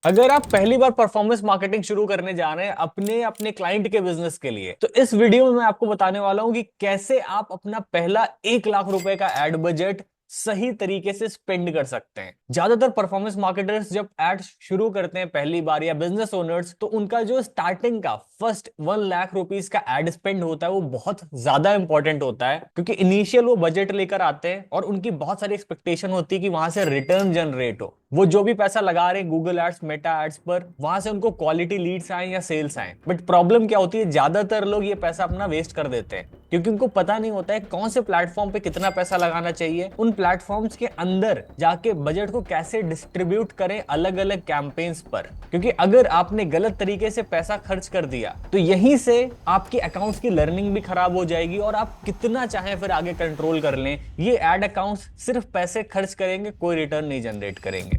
अगर आप पहली बार परफॉर्मेंस मार्केटिंग शुरू करने जा रहे हैं अपने अपने क्लाइंट के बिजनेस के लिए, तो इस वीडियो में मैं आपको बताने वाला हूं कि कैसे आप अपना पहला 1 लाख रुपए का एड बजट सही तरीके से स्पेंड कर सकते हैं। ज्यादातर परफॉर्मेंस मार्केटर्स जब एड शुरू करते हैं पहली बार, या बिजनेस ओनर्स, तो उनका जो स्टार्टिंग का फर्स्ट 1 लाख रुपीज का एड स्पेंड होता है वो बहुत ज्यादा इंपॉर्टेंट होता है, क्योंकि इनिशियल वो बजट लेकर आते हैं और उनकी बहुत सारी एक्सपेक्टेशन होती है कि वहां से रिटर्न जनरेट हो। वो जो भी पैसा लगा रहे हैं गूगल एड्स, मेटा एड्स पर, वहां से उनको क्वालिटी लीड्स आए या सेल्स आए। बट प्रॉब्लम क्या होती है, ज्यादातर लोग ये पैसा अपना वेस्ट कर देते हैं क्योंकि उनको पता नहीं होता है कौन से प्लेटफॉर्म पे कितना पैसा लगाना चाहिए, उन प्लेटफॉर्म्स के अंदर जाके बजट को कैसे डिस्ट्रीब्यूट करें अलग अलग कैंपेन्स पर। क्योंकि अगर आपने गलत तरीके से पैसा खर्च कर दिया तो यहीं से आपकी अकाउंट्स की लर्निंग भी खराब हो जाएगी और आप कितना चाहें फिर आगे कंट्रोल कर लें, ये एड अकाउंट्स सिर्फ पैसे खर्च करेंगे, कोई रिटर्न नहीं जनरेट करेंगे।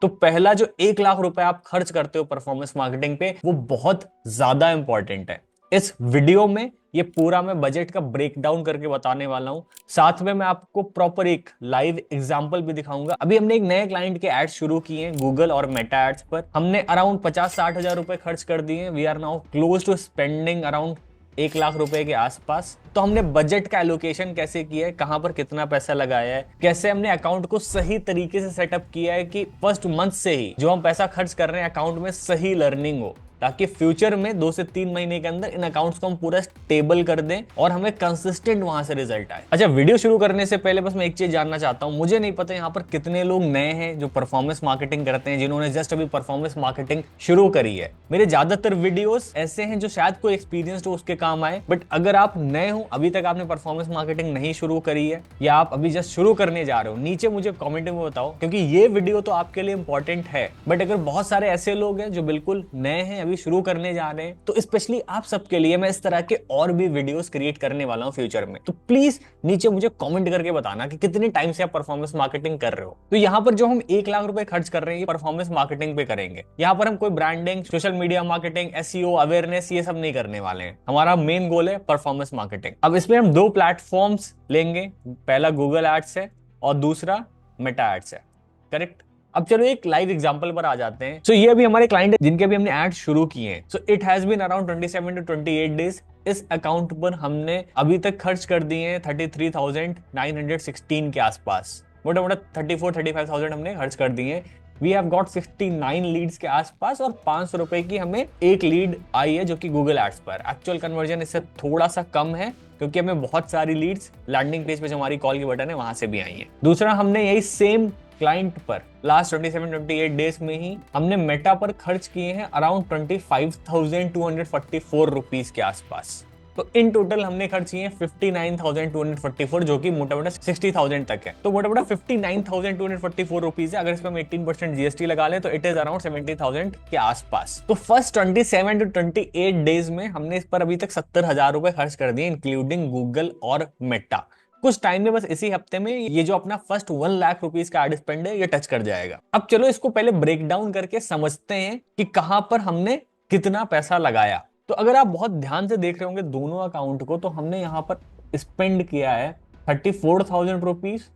तो पहला जो 1 लाख रुपए आप खर्च करते हो परफॉर्मेंस मार्केटिंग पे, वो बहुत ज्यादा इंपॉर्टेंट है। इस वीडियो में ये पूरा मैं बजट का ब्रेक डाउन करके बताने वाला हूं। साथ में मैं आपको प्रॉपर एक लाइव एग्जांपल भी दिखाऊंगा। अभी हमने एक नए क्लाइंट के एड्स शुरू किए हैं गूगल और मेटा एड्स पर। हमने अराउंड 50-60 हजार रुपए खर्च कर दिए। We are now close to spending around 1 lakh रुपए के आसपास। तो हमने बजट का एलोकेशन कैसे किया है, कहां पर कितना पैसा लगाया है, कैसे हमने अकाउंट को सही तरीके से सेटअप किया है कि फर्स्ट मंथ से ही जो हम पैसा खर्च कर रहे हैं अकाउंट में सही लर्निंग हो, ताकि फ्यूचर में 2 से 3 महीने के अंदर इन अकाउंट्स को हम पूरा स्टेबल कर दें और हमें कंसिस्टेंट वहां से रिजल्ट आए। अच्छा, वीडियो शुरू करने से पहले बस मैं एक चीज जानना चाहता हूं। मुझे नहीं पता यहाँ पर कितने लोग नए हैं जो परफॉर्मेंस मार्केटिंग करते हैं, जिन्होंने जस्ट अभी परफॉर्मेंस मार्केटिंग शुरू करी है। मेरे ज्यादातर वीडियोस ऐसे हैं जो शायद कोई एक्सपीरियंस हो उसके काम आए। बट अगर आप नए हो, अभी तक आपने परफॉर्मेंस मार्केटिंग नहीं शुरू करी है, या आप अभी जस्ट शुरू करने जा रहे हो, नीचे मुझे कमेंट में बताओ, क्योंकि ये वीडियो तो आपके लिए इंपॉर्टेंट है। बट अगर बहुत सारे ऐसे लोग हैं जो बिल्कुल नए हैं, अभी शुरू करने जा रहे हैं, तो स्पेशली आप सबके लिए मैं इस तरह के और भी वीडियोस क्रिएट करने वाला हूं फ्यूचर में। तो प्लीज नीचे मुझे कमेंट करके बताना कि कितने टाइम से आप परफॉर्मेंस मार्केटिंग कर रहे हो। तो यहाँ पर जो हम 1 लाख रुपए खर्च कर रहे हैं ये परफॉर्मेंस मार्केटिंग पे करेंगे। यहाँ पर हम कोई branding, social media marketing, SEO, awareness, ये सब नहीं करने वाले हैं। हमारा मेन गोल है परफॉर्मेंस मार्केटिंग। अब इसमें हम 2 प्लेटफॉर्म्स लेंगे, पहला गूगल एड्स है और दूसरा मेटा एड्स है। करेक्ट। अब चलो एक लाइव एग्जांपल पर आ जाते हैं। सो ये अभी हमारे क्लाइंट है जिनके भी हमने एड शुरू किए हैं। So it has been around 27 to 28 days. इस अकाउंट पर हमने अभी तक खर्च कर दिए हैं 33,916 के आसपास। मोटा मोटा 34-35,000 हमने खर्च कर दिए हैं। वी हैव गॉट 69 लीड्स के आसपास और 500 रुपए की हमें एक लीड आई है, जो कि गूगल एड्स पर। एक्चुअल कन्वर्जन इससे थोड़ा सा कम है क्योंकि हमें बहुत सारी लीड्स लैंडिंग पेज पे जो हमारी कॉल की बटन है वहां से भी आई है। दूसरा, हमने यही सेम क्लाइंट पर लास्ट 27-28 डेज में ही हमने मेटा पर खर्च किए हैं अराउंड 25,244 रुपीज के आसपास। तो इन टोटल हमने खर्च किए 59,244, जो कि मोटा मोटा 60,000 तक है। तो मोटा मोटा 59,244 रुपीज है। अगर इसमें हम 18% जीएसटी लगा ले तो इट इज अराउंड 70,000 के आसपास। तो फर्स्ट 27 to 28 डेज में हमने इस पर अभी तक 70,000 रुपए खर्च कर दिए, इंक्लूडिंग गूगल और मेटा। कुछ टाइम में, बस इसी हफ्ते में, ये जो अपना फर्स्ट 1 लाख रुपीज का एड स्पेंड है ये टच कर जाएगा। अब चलो इसको पहले ब्रेक डाउन करके समझते हैं कि कहां पर हमने कितना पैसा लगाया। तो अगर आप बहुत ध्यान से देख रहे होंगे दोनों अकाउंट को, तो हमने यहां पर स्पेंड किया है 34,000 रुपीज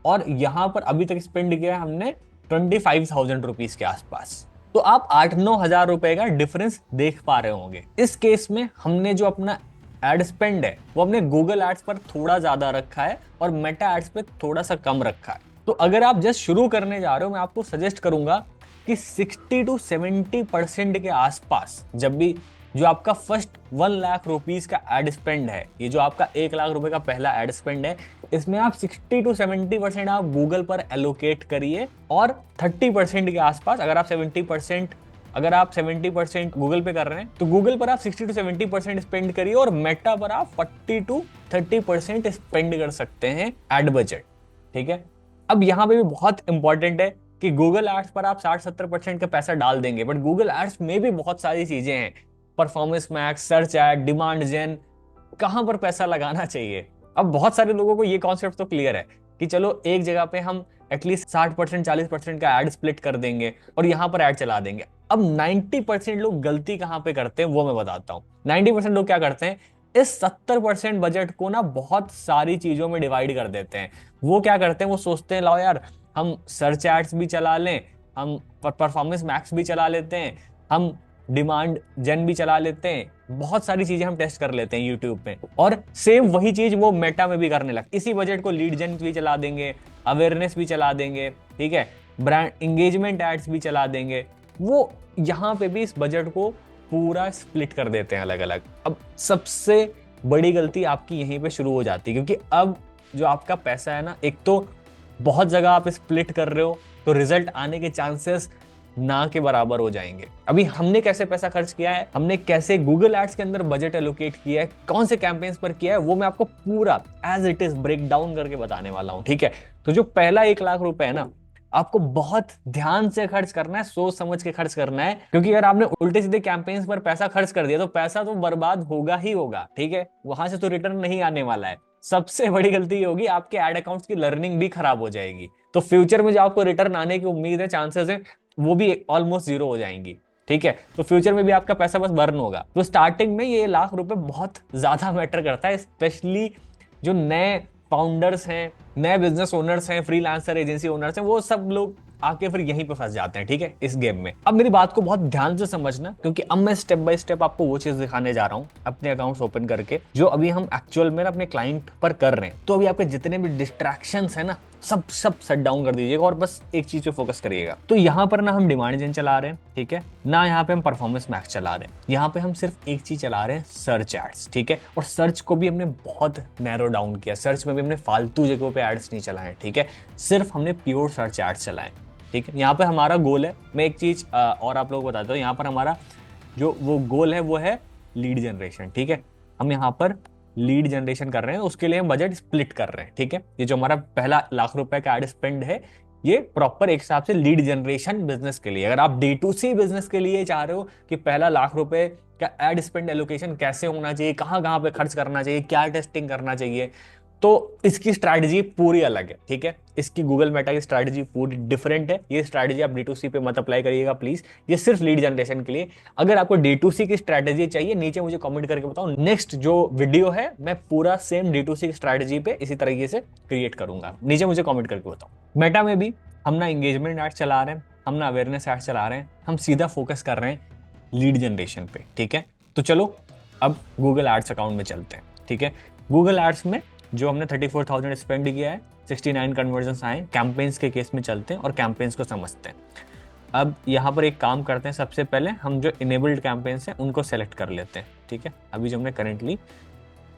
और यहां पर अभी तक स्पेंड किया है हमने 25,000 रुपीज के आसपास। तो आप 8-9 हजार रुपए का डिफरेंस देख पा रहे होंगे। इस केस में हमने जो अपना एड स्पेंड है वो हमने गूगल एड्स पर थोड़ा ज्यादा रखा है और मेटा एड्स पे थोड़ा सा कम रखा है। तो अगर आप जस्ट शुरू करने जा रहे हो, मैं आपको सजेस्ट करूंगा कि 60 to 70% के आसपास, जब भी जो आपका फर्स्ट 1 लाख रुपीज का एड स्पेंड है, ये जो आपका 1 लाख रुपए का पहला एड स्पेंड है, इसमें आप 60 to 70% आप गूगल पर एलोकेट करिए और 30% के आसपास, अगर आप 70% गूगल पे कर रहे हैं तो गूगल पर आप 60 to 70% स्पेंड करिए और मेटा पर आप 40 to 30% स्पेंड कर सकते हैं एड बजट। ठीक है। अब यहाँ पे भी बहुत इंपॉर्टेंट है कि गूगल एड्स पर आप 60-70% का पैसा डाल देंगे, बट गूगल एड्स में भी बहुत सारी चीजें हैं, performance max, search ad, demand gen, कहां पर पैसा लगाना चाहिए। अब बहुत सारे लोगों को ये कॉन्सेप्ट तो क्लियर है कि चलो एक जगह पे हम एटलीस्ट 60% 40% का एड स्प्लिट कर देंगे और यहां पर एड चला देंगे। अब 90% लोग गलती कहां पे करते हैं वो मैं बताता हूं। 90% लोग क्या करते हैं, इस 70% बजट को ना बहुत सारी चीजों में डिवाइड कर देते हैं। वो क्या करते हैं, वो सोचते हैं लाओ यार हम सर्च एड्स भी चला लें, हम परफॉर्मेंस मैक्स भी चला लेते हैं, हम डिमांड जेन भी चला लेते हैं, बहुत सारी चीजें हम टेस्ट कर लेते हैं यूट्यूब पे, और सेम वही चीज वो मेटा में भी करने लगते। इसी बजट को लीड जेन भी चला देंगे, अवेयरनेस भी चला देंगे, ठीक है, ब्रांड इंगेजमेंट एड्स भी चला देंगे। वो यहाँ पे भी इस बजट को पूरा स्प्लिट कर देते हैं अलग अलग। अब सबसे बड़ी गलती आपकी यहीं पे शुरू हो जाती है, क्योंकि अब जो आपका पैसा है ना, एक तो बहुत जगह आप स्प्लिट कर रहे हो, तो रिजल्ट आने के चांसेस ना के बराबर हो जाएंगे। अभी हमने कैसे पैसा खर्च किया है, हमने कैसे गूगल एड्स के अंदर बजट एलोकेट किया है, कौन से कैंपेन्स पर किया है, वो मैं आपको पूरा as it is break down करके बताने वाला हूं, ठीक है। तो जो पहला 1 लाख रुपए है ना, आपको बहुत ध्यान से खर्च करना है, सोच समझ के खर्च करना है, क्योंकि अगर आपने उल्टे सीधे कैंपेन्स पर पैसा खर्च कर दिया तो पैसा तो बर्बाद होगा ही होगा, ठीक है, वहां से तो रिटर्न नहीं आने वाला है। सबसे बड़ी गलती ये होगी, आपके एड अकाउंट्स की लर्निंग भी खराब हो जाएगी, तो फ्यूचर में जो आपको रिटर्न आने की उम्मीद है, चांसेस है, वो भी ऑलमोस्ट जीरो हो जाएंगी, ठीक है। तो फ्यूचर में भी आपका पैसा बस बर्न होगा। तो स्टार्टिंग में ये 1 लाख रुपए बहुत ज्यादा मैटर करता है, स्पेशली जो नए फाउंडर्स हैं, नए बिजनेस ओनर्स हैं, फ्रीलांसर एजेंसी ओनर्स हैं, वो सब लोग आके फिर यहीं पे फंस जाते हैं, ठीक है, इस गेम में। अब मेरी बात को बहुत ध्यान से समझना, क्योंकि अब मैं स्टेप बाय स्टेप आपको वो चीज दिखाने जा रहा हूं अपने अकाउंट्स ओपन करके, जो अभी हम एक्चुअल में अपने क्लाइंट पर कर रहे हैं। तो अभी आपके जितने भी डिस्ट्रैक्शंस है ना, सब शट डाउन कर दीजिएगा और बस एक चीज पे फोकस करिएगा। तो यहाँ पर ना हम डिमांड जेन चला रहे हैं, ठीक है, ना यहाँ पे हम परफॉर्मेंस मैक्स चला रहे हैं, यहाँ पे हम सिर्फ एक चीज चला रहे हैं, सर्च एड्स, ठीक है। और सर्च को भी हमने बहुत नैरो डाउन किया, सर्च में भी हमने फालतू जगहों पे एड्स नहीं चलाए, ठीक है, सिर्फ हमने प्योर सर्च एड्स चलाए, ठीक है। यहाँ पे हमारा गोल है, मैं एक चीज और आप लोगों को बताता हूँ, यहाँ पर हमारा जो वो गोल है वो है लीड जनरेशन, ठीक है। हम यहाँ पर लीड जनरेशन कर रहे हैं, उसके लिए हम बजट स्प्लिट कर रहे हैं, ठीक है। ये जो हमारा पहला 1 लाख रुपए का एड स्पेंड है, ये प्रॉपर एक हिसाब से लीड जनरेशन बिजनेस के लिए। अगर आप D2C बिजनेस के लिए चाह रहे हो कि पहला 1 लाख रुपए का एड स्पेंड एलोकेशन कैसे होना चाहिए, कहाँ कहाँ पे खर्च करना चाहिए, क्या टेस्टिंग करना चाहिए, तो इसकी स्ट्रैटेजी पूरी अलग है, ठीक है। इसकी गूगल मेटा की स्ट्रैटेजी पूरी डिफरेंट है। ये स्ट्रैटेजी आप D2C पे मत अप्लाई करिएगा प्लीज, ये सिर्फ लीड जनरेशन के लिए। अगर आपको D2C की स्ट्रैटेजी चाहिए, नीचे मुझे कमेंट करके बताओ, नेक्स्ट जो वीडियो है मैं पूरा सेम D2C की स्ट्रैटेजी पे इसी तरीके से क्रिएट करूंगा, नीचे मुझे कमेंट करके बताओ। मेटा में भी हम ना इंगेजमेंट एड्स चला रहे हैं, हम ना अवेयरनेस एड्स चला रहे हैं, हम सीधा फोकस कर रहे हैं लीड जनरेशन पे, ठीक है। तो चलो अब गूगल एड्स अकाउंट में चलते हैं, ठीक है। गूगल एड्स में जो हमने 34,000 स्पेंड किया है, 69 कन्वर्जन्स आए। कैंपेन्स के केस में चलते हैं और कैंपेन्स को समझते हैं। अब यहाँ पर एक काम करते हैं, सबसे पहले हम जो इनेबल्ड कैंपेन्स हैं उनको सेलेक्ट कर लेते हैं, ठीक है। अभी जो हमने करेंटली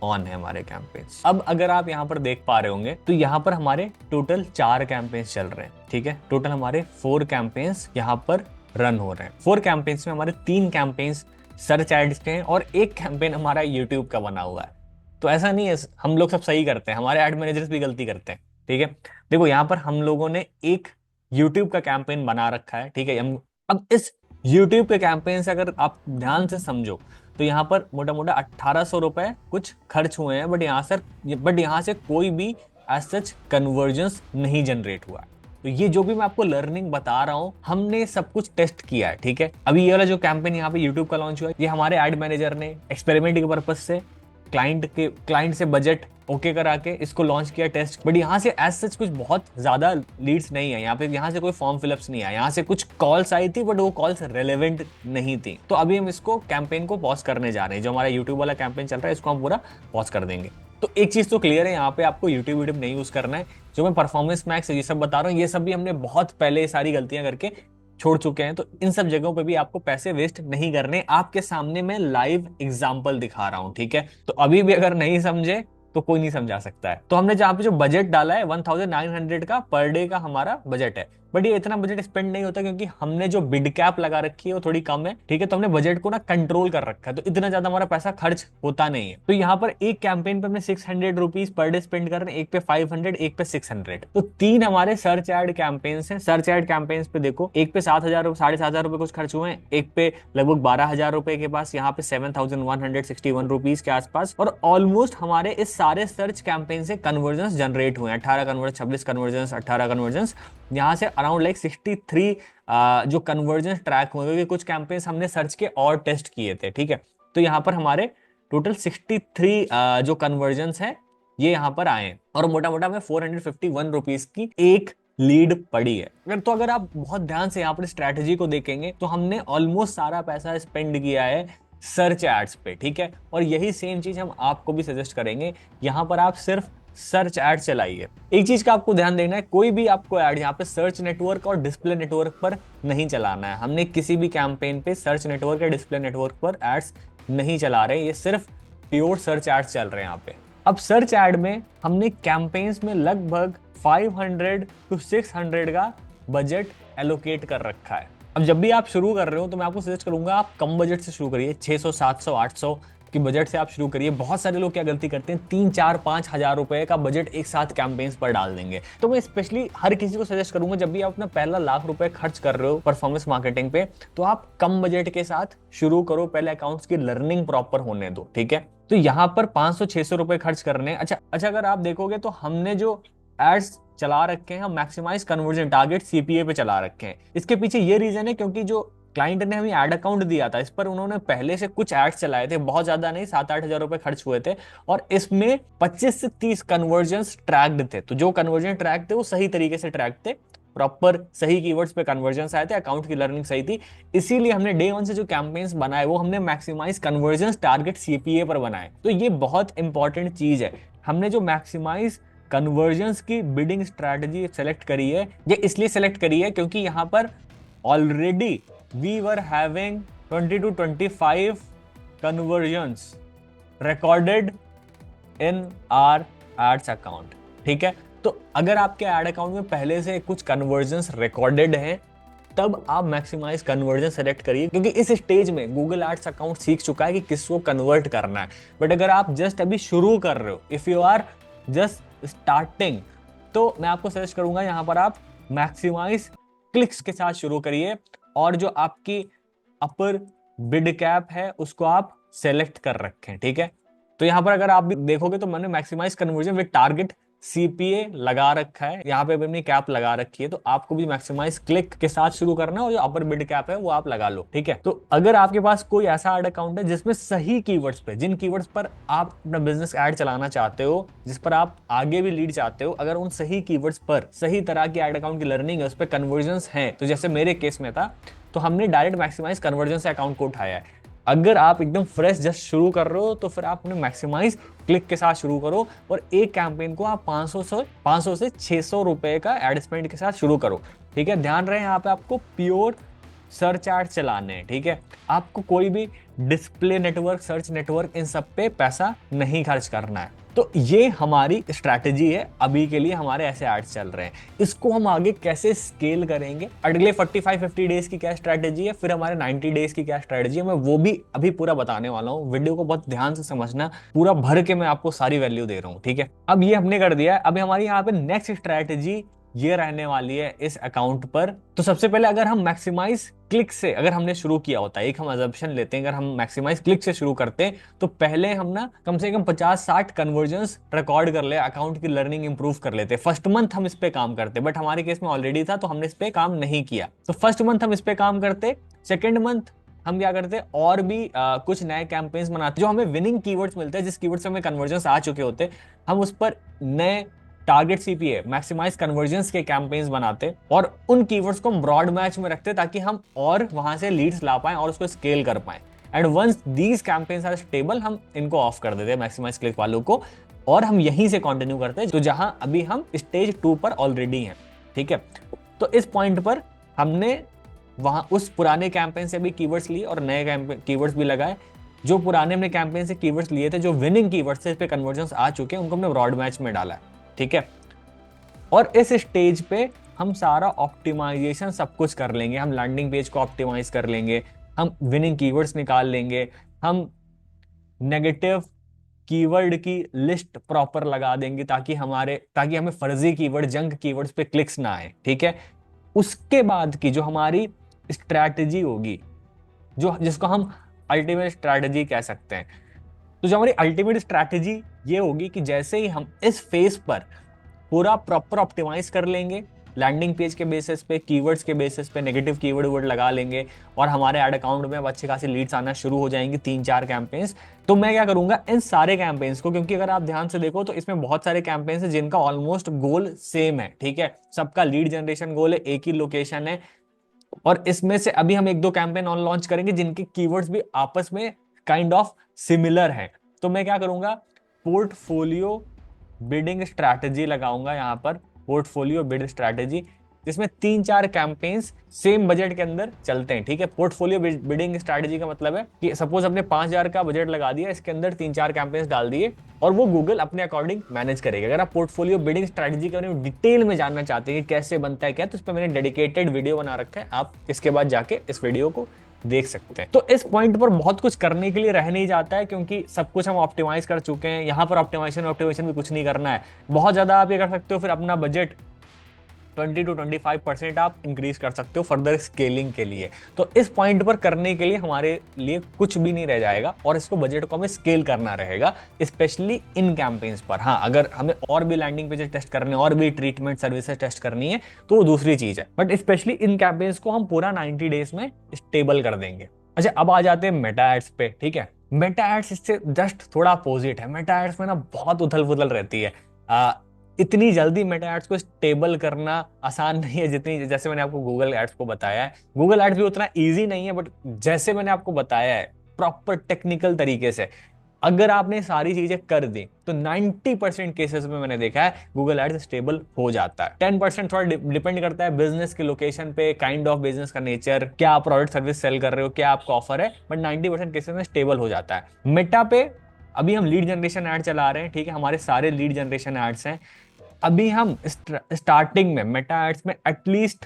ऑन है हमारे कैंपेन्स। अब अगर आप यहाँ पर देख पा रहे होंगे तो यहाँ पर हमारे टोटल 4 कैंपेन्स चल रहे हैं, ठीक है। टोटल हमारे 4 कैंपेन्स यहाँ पर रन हो रहे हैं। 4 कैंपेन्स में हमारे 3 कैंपेन्स सर्च एड्स के हैं और एक कैंपेन हमारा यूट्यूब का बना हुआ है। तो ऐसा नहीं है हम लोग सब सही करते हैं, हमारे एड मैनेजर्स भी गलती करते हैं, ठीक है। देखो यहाँ पर हम लोगों ने एक यूट्यूब का कैंपेन बना रखा है, ठीक है। हम अब इस यूट्यूब के कैंपेन से अगर आप ध्यान से समझो तो यहाँ पर मोटा मोटा 1800 रुपए कुछ खर्च हुए हैं, बट यहाँ से कोई भी एज सच कन्वर्जेंस नहीं जनरेट हुआ। तो ये जो भी मैं आपको लर्निंग बता रहा हूँ, हमने सब कुछ टेस्ट किया है, ठीक है। अभी ये वाला जो कैंपेन यहाँ पे यूट्यूब का लॉन्च हुआ है, ये हमारे एड मैनेजर ने एक्सपेरिमेंट के पर्पज से क्लाइंट से बजट ओके करा के इसको लॉन्च किया, टेस्ट। बट यहाँ से एज सच कुछ बहुत ज्यादा लीड्स नहीं है, यहाँ से कोई फॉर्म फिलअप्स नहीं आया, यहाँ से कुछ कॉल्स आई थी बट वो कॉल्स रेलेवेंट नहीं थी। तो अभी हम इसको कैंपेन को पॉज करने जा रहे हैं, जो हमारा यूट्यूब वाला कैंपेन चल रहा है इसको हम पूरा पॉज कर देंगे। तो एक चीज तो क्लियर है, यहाँ पे आपको यूट्यूब नहीं यूज करना है। जो मैं परफॉर्मेंस मैक्स ये सब बता रहा हूँ, ये सब भी हमने बहुत पहले सारी गलतियां करके छोड़ चुके हैं। तो इन सब जगहों पे भी आपको पैसे वेस्ट नहीं करने, आपके सामने मैं लाइव एग्जांपल दिखा रहा हूं, ठीक है। तो अभी भी अगर नहीं समझे तो कोई नहीं समझा सकता है। तो हमने जहां पे जो बजट डाला है 1900 का पर डे का हमारा बजट है, बट ये इतना बजट स्पेंड नहीं होता क्योंकि हमने जो बिड कैप लगा रखी है वो थोड़ी कम है, ठीक है। तो हमने बजट को ना कंट्रोल कर रखा है, तो इतना ज्यादा हमारा पैसा खर्च होता नहीं है। तो यहाँ पर एक कैंपेन पे हमने 600 रुपीज पर डे स्पेंड कर रहे हैं, एक पे 500, एक पे 600। तो 3 हमारे सर्च एड कैंपेन्स हैं। सर्च एड कैंपेन्स पे देखो, एक पे 7,000 7,500 रुपए कुछ खर्च हुए हैं, एक पे लगभग 12,000 रुपए के पास, यहाँ पे 7,161 रुपीज के आसपास। और ऑलमोस्ट हमारे इस सारे सर्च कैंपेन से कन्वर्जन जनरेट हुए हैं, 18 कन्वर्जन, 26 कन्वर्जन, 18 कन्वर्जन। यहाँ से अराउंड लाइक 63 जो कन्वर्जन ट्रैक हुए, क्योंकि कुछ कैंपेन्स हमने सर्च के और टेस्ट किए थे, ठीक है। तो यहाँ पर हमारे टोटल 63 जो कन्वर्जन्स है ये यहाँ पर आए हैं, और मोटा मोटा में 451 रुपीज की एक लीड पड़ी है। अगर आप बहुत ध्यान से यहाँ पर स्ट्रैटेजी को देखेंगे तो हमने ऑलमोस्ट सारा पैसा स्पेंड किया है सर्च एड्स पे, ठीक है। और यही सेम चीज हम आपको भी सजेस्ट करेंगे, यहाँ पर आप सिर्फ सर्च एड चलाइए। एक चीज का आपको ध्यान देना है, कोई भी आपको एड यहाँ पे सर्च नेटवर्क और डिस्प्ले नेटवर्क पर नहीं चलाना है। हमने किसी भी कैंपेन पे सर्च नेटवर्क या डिस्प्ले नेटवर्क पर एड्स नहीं चला रहे, ये सिर्फ प्योर सर्च एड्स चल रहे हैं यहाँ पे। अब सर्च एड में हमने कैंपेन्स में लगभग 500 to 600 का बजट एलोकेट कर रखा है। अब जब भी आप शुरू कर रहे हो तो मैं आपको सजेस्ट करूंगा आप कम बजट से शुरू करिए, 600 700 800 की बजट से आप शुरू करिए। बहुत सारे लोग क्या गलती करते हैं, 3 4 5 हजार रुपए का बजट एक साथ कैंपेन्स पर डाल देंगे। तो मैं स्पेशली हर किसी को सजेस्ट करूंगा, जब भी आप अपना पहला लाख रुपए खर्च कर रहे हो परफॉर्मेंस मार्केटिंग पे, तो आप कम बजट के साथ शुरू करो, पहले अकाउंट्स की लर्निंग प्रॉपर होने दो, ठीक है। तो यहाँ पर 500-600 रुपए खर्च करने। अच्छा, अगर आप देखोगे तो हमने जो एड्स चला रखे हैं, हम मैक्सिमाइज कन्वर्जन टारगेट सीपीए पे चला रखे हैं। इसके पीछे ये रीजन है क्योंकि जो क्लाइंट ने हमें एड अकाउंट दिया था, इस पर उन्होंने पहले से कुछ एड्स चलाए थे, बहुत ज्यादा नहीं, 7-8 हजार रुपए खर्च हुए थे, और इसमें 25 से 30 कन्वर्जन ट्रैक्ड थे। तो जो कन्वर्जन ट्रैक थे वो सही तरीके से ट्रैक थे, प्रॉपर सही कीवर्ड्स पे कन्वर्जन आए थे, अकाउंट की लर्निंग सही थी। इसीलिए हमने डे 1 से जो कैंपेन्स बनाए वो हमने मैक्सिमाइज कन्वर्जन टारगेट सीपीए पर बनाए। तो ये बहुत इंपॉर्टेंट चीज है। हमने जो मैक्सिमाइज कन्वर्जन्स की बिडिंग स्ट्रैटेजी सेलेक्ट करी है, ये इसलिए सेलेक्ट करी है क्योंकि यहां पर already we were having 20 to 25 conversions recorded in our ads account, ठीक है। तो अगर आपके एड अकाउंट में पहले से कुछ कन्वर्जन्स रिकॉर्डेड हैं, तब आप मैक्सिमाइज कन्वर्जन सेलेक्ट करिए, क्योंकि इस स्टेज में गूगल एड्स अकाउंट सीख चुका है कि किसको कन्वर्ट करना है। बट अगर आप जस्ट अभी शुरू कर रहे हो, if you are just starting, तो मैं आपको सजेस्ट करूंगा यहाँ पर आप मैक्सिमाइज क्लिक्स के साथ शुरू करिए, और जो आपकी अपर बिड कैप है उसको आप सेलेक्ट कर रखें, ठीक है। तो यहाँ पर अगर आप भी देखोगे तो मैंने maximise conversion with target CPA लगा रखा है, यहाँ पे अपनी कैप लगा रखी है। तो आपको भी मैक्सिमाइज क्लिक के साथ शुरू करना है, और जो अपर बिड कैप है वो आप लगा लो, ठीक है। तो अगर आपके पास कोई ऐसा एड अकाउंट है जिसमें सही कीवर्ड्स पे, जिन कीवर्ड्स पर आप अपना बिजनेस एड चलाना चाहते हो, जिस पर आप आगे भी लीड चाहते हो, अगर उन सही कीवर्ड्स पर सही तरह की एड अकाउंट की लर्निंग है, उस पर कन्वर्जन है, तो जैसे मेरे केस में था, तो हमने डायरेक्ट मैक्सिमाइज कन्वर्जन से अकाउंट को उठाया है। अगर आप एकदम फ्रेश जस्ट शुरू कर रहे हो तो फिर आप अपने मैक्सिमाइज क्लिक के साथ शुरू करो, और एक कैंपेन को आप 500 से 600 रुपए का एड स्पेंड के साथ शुरू करो, ठीक है। ध्यान रहे यहाँ पे आपको प्योर सर्च एड चलाने हैं, ठीक है। आपको कोई भी डिस्प्ले नेटवर्क, सर्च नेटवर्क, इन सब पे पैसा नहीं खर्च करना है। तो ये हमारी स्ट्रैटेजी है, अभी के लिए हमारे ऐसे एड्स चल रहे हैं। इसको हम आगे कैसे स्केल करेंगे, अगले 45-50 डेज की क्या स्ट्रैटेजी है, फिर हमारे 90 डेज की क्या स्ट्रैटेजी है, मैं वो भी अभी पूरा बताने वाला हूँ। वीडियो को बहुत ध्यान से समझना, पूरा भर के मैं आपको सारी वैल्यू दे रहा हूँ, ठीक है। अब ये हमने कर दिया है, अभी हमारी यहाँ पे नेक्स्ट स्ट्रैटेजी ये रहने वाली है इस अकाउंट पर। तो सबसे पहले अगर हम मैक्सिमाइज क्लिक से अगर हमने शुरू किया होता है, एक हम अजम्पशन लेते हैं, अगर हम मैक्सिमाइज क्लिक से शुरू करते हैं, तो पहले हम ना कम से कम 50-60 कन्वर्जन्स रिकॉर्ड कर ले, अकाउंट की लर्निंग इंप्रूव कर लेते। फर्स्ट मंथ हम इस पे काम करते, बट हमारे केस में ऑलरेडी था तो हमने इस पे काम नहीं किया। तो फर्स्ट मंथ हम इस पे काम करते, सेकेंड मंथ हम क्या करते, और भी कुछ नए कैंपेन्स बनाते जो हमें विनिंग कीवर्ड्स मिलते हैं, जिस कीवर्ड से हमें कन्वर्जन्स आ चुके होते, हम उस पर नए टारगेट सीपीए मैक्सिमाइज कन्वर्जन्स के कैंपेन्स बनाते, और उन कीवर्ड्स को हम ब्रॉड मैच में रखते ताकि हम और वहां से लीड्स ला पाएं और उसको स्केल कर पाएं। And once these campaigns are stable, हम इनको ऑफ कर देते मैक्सिमाइज क्लिक वालों को, और हम यहीं से कंटिन्यू करते हैं तो जहां अभी हम स्टेज 2 पर ऑलरेडी हैं, ठीक है। तो इस पॉइंट पर हमने वहां उस पुराने कैंपेन से भी कीवर्ड्स लिए और नए कीवर्ड्स भी लगाए। जो पुराने हमने कैंपेन से कीवर्ड्स लिए थे, जो विनिंग कीवर्ड्स थे, इस पे कन्वर्जन्स आ चुके हैं, उनको हमने ब्रॉड मैच में डाला है, ठीक है। और इस स्टेज पे हम सारा ऑप्टिमाइजेशन सब कुछ कर लेंगे, हम लैंडिंग पेज को ऑप्टिमाइज कर लेंगे, हम विनिंग कीवर्ड्स निकाल लेंगे, हम नेगेटिव कीवर्ड की लिस्ट प्रॉपर लगा देंगे ताकि हमें फर्जी कीवर्ड, जंक कीवर्ड्स पे क्लिक्स ना आए, ठीक है। उसके बाद की जो हमारी स्ट्रैटेजी होगी, जिसको हम अल्टीमेट स्ट्रैटेजी कह सकते हैं, तो जो हमारी अल्टीमेट स्ट्रैटेजी ये होगी कि जैसे ही हम इस फेज पर पूरा प्रॉपर ऑप्टिमाइज कर लेंगे, लैंडिंग पेज के बेसिस पे, कीवर्ड्स के बेसिस पे नेगेटिव कीवर्ड वर्ड लगा लेंगे और हमारे ऐड अकाउंट में अब अच्छी खासी लीड्स आना शुरू हो जाएंगी, 3-4 कैंपेन्स। तो मैं क्या करूंगा, इन सारे कैंपेन्स को, क्योंकि अगर आप ध्यान से देखो तो इसमें बहुत सारे कैंपेन्स हैं जिनका ऑलमोस्ट गोल सेम है, ठीक है, सबका लीड जनरेशन गोल है, एक ही लोकेशन है, और इसमें से अभी हम 1-2 कैंपेन ऑन लॉन्च करेंगे जिनके कीवर्ड्स भी आपस में काइंड ऑफ सिमिलर हैं। तो मैं क्या करूंगा, पोर्टफोलियो बिडिंग स्ट्रैटेजी लगाऊंगा यहाँ पर, पोर्टफोलियो बिड स्ट्रैटेजी, जिसमें 3-4 कैंपेन्स सेम बजट के अंदर चलते हैं, ठीक है। पोर्टफोलियो बिडिंग स्ट्रैटेजी का मतलब है कि सपोज अपने 5,000 का बजट लगा दिया, इसके अंदर 3-4 कैंपेन्स डाल दिए और वो गूगल अपने अकॉर्डिंग मैनेज करेगा। अगर आप पोर्टफोलियो बिडिंग स्ट्रैटेजी के बारे में डिटेल में जानना चाहते हैं कि कैसे बनता है क्या, तो इस पर मैंने डेडिकेटेड वीडियो बना रखा है, आप इसके बाद जाके इस वीडियो को देख सकते हैं। तो इस पॉइंट पर बहुत कुछ करने के लिए रह नहीं जाता है, क्योंकि सब कुछ हम ऑप्टिमाइज कर चुके हैं। यहाँ पर ऑप्टिमाइजेशन भी कुछ नहीं करना है, बहुत ज्यादा आप ये कर सकते हो, फिर अपना बजट 20 to 25% आप इंक्रीज कर सकते हो फर्दर स्केलिंग के लिए। तो इस पॉइंट पर करने के लिए हमारे लिए कुछ भी नहीं रह जाएगा और इसको बजट को हमें स्केल करना रहेगा, स्पेशली इन कैंपेन्स पर। हाँ, अगर हमें और भी लैंडिंग पेजेस टेस्ट करने, और भी ट्रीटमेंट सर्विसेज टेस्ट करनी है तो वो दूसरी चीज है, बट स्पेशली इन कैंपेन्स को हम पूरा 90 डेज में स्टेबल कर देंगे। अच्छा, अब आ जाते हैं मेटा एड्स पे, ठीक है। मेटा एड्स इससे जस्ट थोड़ा अपोजिट है। मेटा एड्स में ना बहुत उथल पुथल रहती है, इतनी जल्दी मेटा एड्स को स्टेबल करना आसान नहीं है जितनी, जैसे मैंने आपको गूगल एड्स को बताया है। गूगल एड्स भी उतना इजी नहीं है, बट जैसे मैंने आपको बताया है प्रॉपर टेक्निकल तरीके से, अगर आपने सारी चीजें कर दी तो 90% केसेस में मैंने देखा है गूगल एड्स स्टेबल हो जाता है। 10% थोड़ा डिपेंड करता है बिजनेस के लोकेशन पे, काइंड ऑफ बिजनेस का नेचर, क्या आप प्रोडक्ट सर्विस सेल कर रहे हो, क्या आपका ऑफर है, बट 90% केसेस में स्टेबल हो जाता है। मेटा पे अभी हम लीड जनरेशन एड चला रहे हैं, ठीक है, हमारे सारे लीड जनरेशन एड्स हैं। अभी हम स्टार्टिंग में मेटा एड्स में एटलीस्ट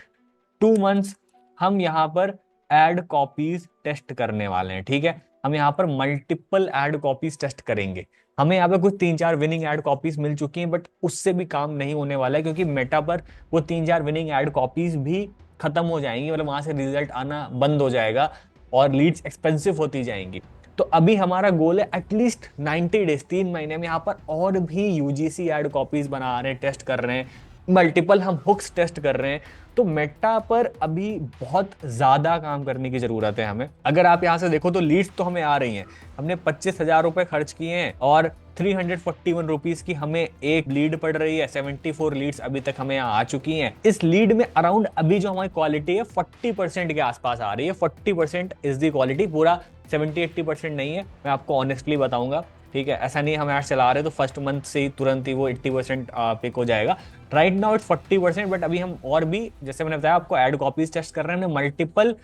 2 मंथ्स हम यहाँ पर एड कॉपीज टेस्ट करने वाले हैं, ठीक है। हम यहाँ पर मल्टीपल एड कॉपीज टेस्ट करेंगे। हमें यहाँ पे कुछ 3-4 विनिंग एड कॉपीज मिल चुकी हैं, बट उससे भी काम नहीं होने वाला है, क्योंकि मेटा पर वो 3-4 विनिंग एड कॉपीज भी खत्म हो जाएंगी, मतलब वहां से रिजल्ट आना बंद हो जाएगा और लीड्स एक्सपेंसिव होती जाएंगी। तो अभी हमारा गोल है एटलीस्ट 90 डेज, 3 महीने में यहाँ पर और भी यूजीसी एड कॉपीज बना रहे हैं, टेस्ट कर रहे हैं, मल्टीपल हम हुक्स टेस्ट कर रहे हैं। तो मेटा पर अभी बहुत ज्यादा काम करने की जरूरत है हमें। अगर आप यहाँ से देखो तो लीड्स तो हमें आ रही हैं, हमने 25,000 रुपए खर्च किए हैं और 341 रुपीज की हमें एक लीड पड़ रही है। 74 लीड्स अभी तक हमें यहाँ आ चुकी हैं। इस लीड में अराउंड अभी जो हमारी क्वालिटी है 40% के आसपास आ रही है। 40% इज दी क्वालिटी, पूरा 70-80% नहीं है, मैं आपको ऑनेस्टली बताऊंगा, ठीक है। ऐसा नहीं हम ऐड चला रहे तो फर्स्ट मंथ से ही तुरंत ही वो 80% पिक हो जाएगा। राइट नाउ इट्स 40%, बट अभी हम और भी, जैसे मैंने बताया आपको, एड कॉपीज टेस्ट कर रहे हैं, हमने मल्टीपल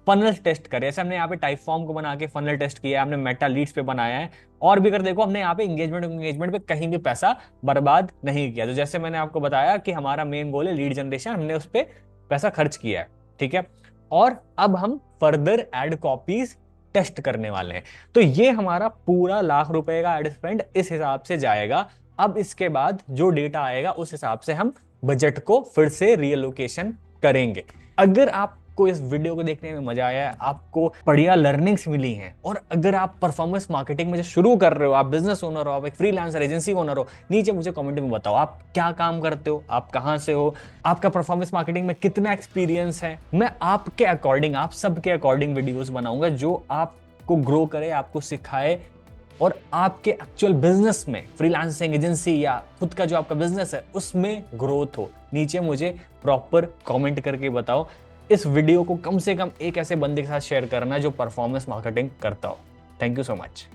फनल टेस्ट करे। ऐसे हमने यहाँ पे टाइप फॉर्म को बना के फनल टेस्ट किया है, हमने मेटा लीड्स पे बनाया है, और भी कर देखो हमने यहाँ पे एंगेजमेंट पे कहीं भी पैसा बर्बाद नहीं किया। तो जैसे मैंने आपको बताया कि हमारा मेन गोल है लीड जनरेशन, हमने उस पर पैसा खर्च किया है, ठीक है। और अब हम फर्दर एड कॉपीज टेस्ट करने वाले हैं। तो ये हमारा पूरा ₹1,00,000 का एड स्पेंड इस हिसाब से जाएगा। अब इसके बाद जो डेटा आएगा उस हिसाब से हम बजट को फिर से रीएलोकेशन करेंगे। अगर आपको इस वीडियो को देखने में मजा आया है, आपको बढ़िया लर्निंग्स मिली हैं, और अगर आप परफॉर्मेंस मार्केटिंग में जो शुरू कर रहे हो, आप बिजनेस ओनर हो, आप एक फ्रीलांसर एजेंसी ओनर हो, नीचे मुझे कमेंट में बताओ आप क्या काम करते हो, आप कहां से हो, आपका परफॉर्मेंस मार्केटिंग में कितना एक्सपीरियंस है। मैं आपके अकॉर्डिंग, आप सबके अकॉर्डिंग वीडियोस बनाऊंगा जो आपको ग्रो करे, आपको सिखाए, और आपके एक्चुअल बिजनेस में, फ्रीलांसिंग एजेंसी या खुद का जो आपका बिजनेस है उसमें ग्रोथ हो। नीचे मुझे प्रॉपर कमेंट करके बताओ। इस वीडियो को कम से कम एक ऐसे बंदे के साथ शेयर करना जो परफॉर्मेंस मार्केटिंग करता हो। Thank you so much.